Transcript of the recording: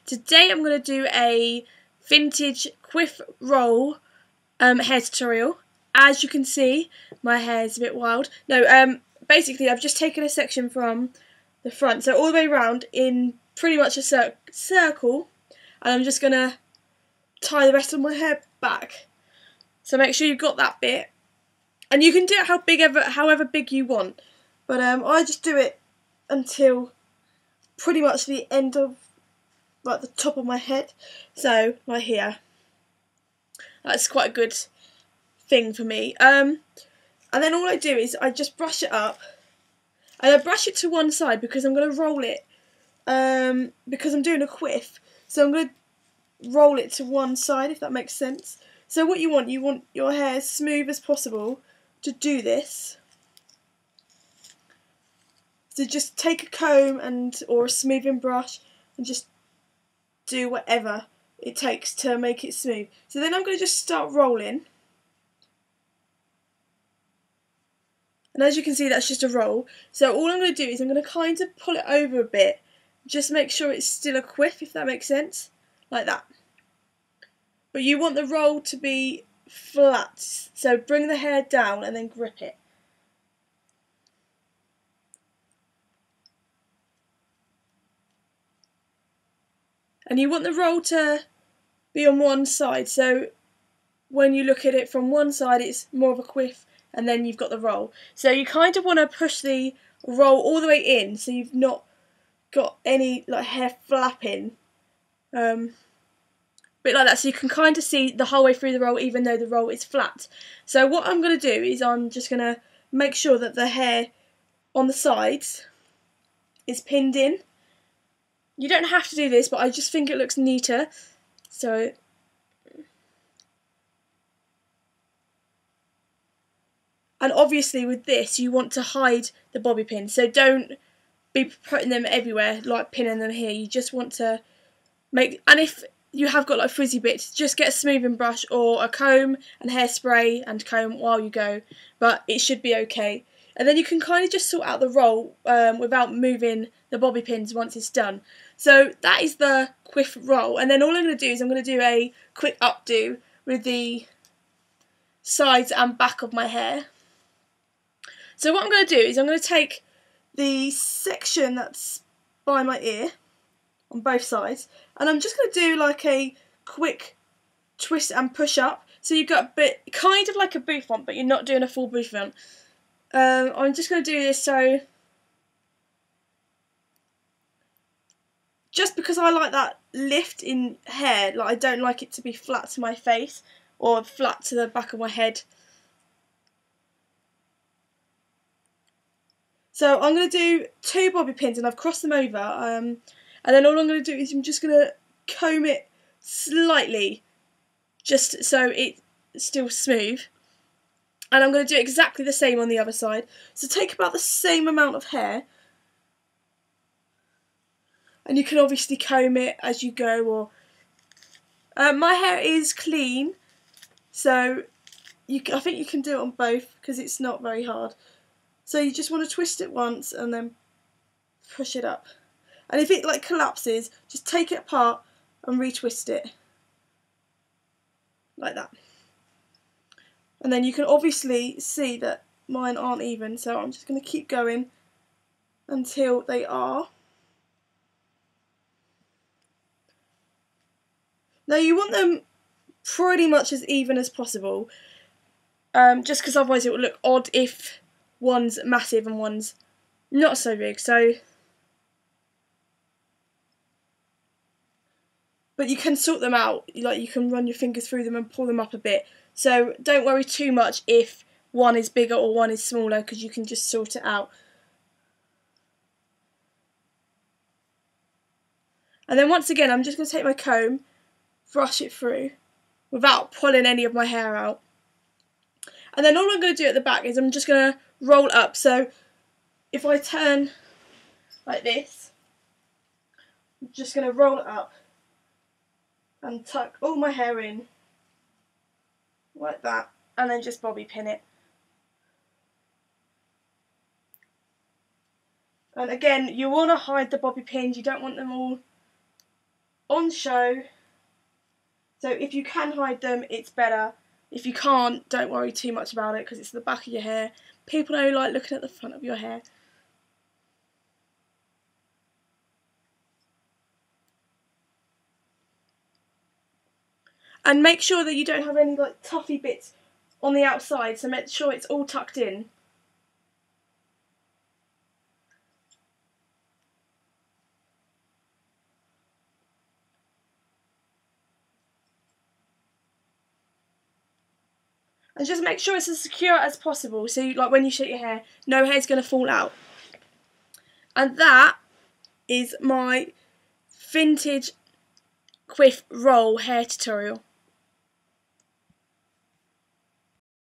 Today I'm going to do a vintage quiff roll hair tutorial. As you can see, my hair is a bit wild. No, basically I've just taken a section from the front, so all the way around in pretty much a circle, and I'm just going to tie the rest of my hair back. So make sure you've got that bit, and you can do it however big you want, but I just do it until pretty much the end of like the top of my head, so right here. That's quite a good thing for me. And then all I do is I just brush it up, and I brush it to one side because I'm going to roll it, because I'm doing a quiff, so I'm going to roll it to one side, if that makes sense. So what you want your hair as smooth as possible to do this. So just take a comb or a smoothing brush and just do whatever it takes to make it smooth. So then I'm going to just start rolling. And as you can see, that's just a roll. So all I'm going to do is I'm going to kind of pull it over a bit. Just make sure it's still a quiff, if that makes sense. Like that. But you want the roll to be flat. So bring the hair down and then grip it. And you want the roll to be on one side. So when you look at it from one side, it's more of a quiff. And then you've got the roll. So you kind of want to push the roll all the way in, so you've not got any like hair flapping. Bit like that, so you can kind of see the whole way through the roll even though the roll is flat. So what I'm going to do is I'm just going to make sure that the hair on the sides is pinned in. You don't have to do this, but I just think it looks neater. So and obviously with this you want to hide the bobby pins, so don't be putting them everywhere, like pinning them here. You just want to make, and if you have got like frizzy bits, just get a smoothing brush or a comb and hairspray and comb while you go, but it should be okay. And then you can kind of just sort out the roll without moving the bobby pins once it's done. So that is the quiff roll, and then all I'm going to do is I'm going to do a quick updo with the sides and back of my hair. So what I'm going to do is I'm going to take the section that's by my ear on both sides, and I'm just going to do like a quick twist and push up. So you've got a bit, kind of like a bouffant, but you're not doing a full bouffant. I'm just going to do this so, just because I like that lift in hair, like I don't like it to be flat to my face or flat to the back of my head. So I'm going to do 2 bobby pins, and I've crossed them over, and then all I'm going to do is I'm just going to comb it slightly, just so it's still smooth, and I'm going to do exactly the same on the other side. So take about the same amount of hair, and you can obviously comb it as you go, or my hair is clean, so I think you can do it on both because it's not very hard. So you just want to twist it once and then push it up. And if it like collapses, just take it apart and retwist it. Like that. And then you can obviously see that mine aren't even, so I'm just going to keep going until they are. Now you want them pretty much as even as possible, just because otherwise it will look odd if one's massive and one's not so big. So, but you can sort them out, like you can run your fingers through them and pull them up a bit. So don't worry too much if one is bigger or one is smaller, because you can just sort it out. And then once again I'm just going to take my comb, brush it through without pulling any of my hair out. And then all I'm going to do at the back is I'm just going to roll up. So if I turn like this, I'm just going to roll it up and tuck all my hair in like that, and then just bobby pin it. And again, you want to hide the bobby pins, you don't want them all on on show. So if you can hide them, it's better. If you can't, don't worry too much about it because it's the back of your hair. People don't like looking at the front of your hair. And make sure that you don't have any like tuffy bits on the outside, so make sure it's all tucked in. And just make sure it's as secure as possible, so like when you shake your hair, no hair's going to fall out. And that is my vintage Quiff roll hair tutorial.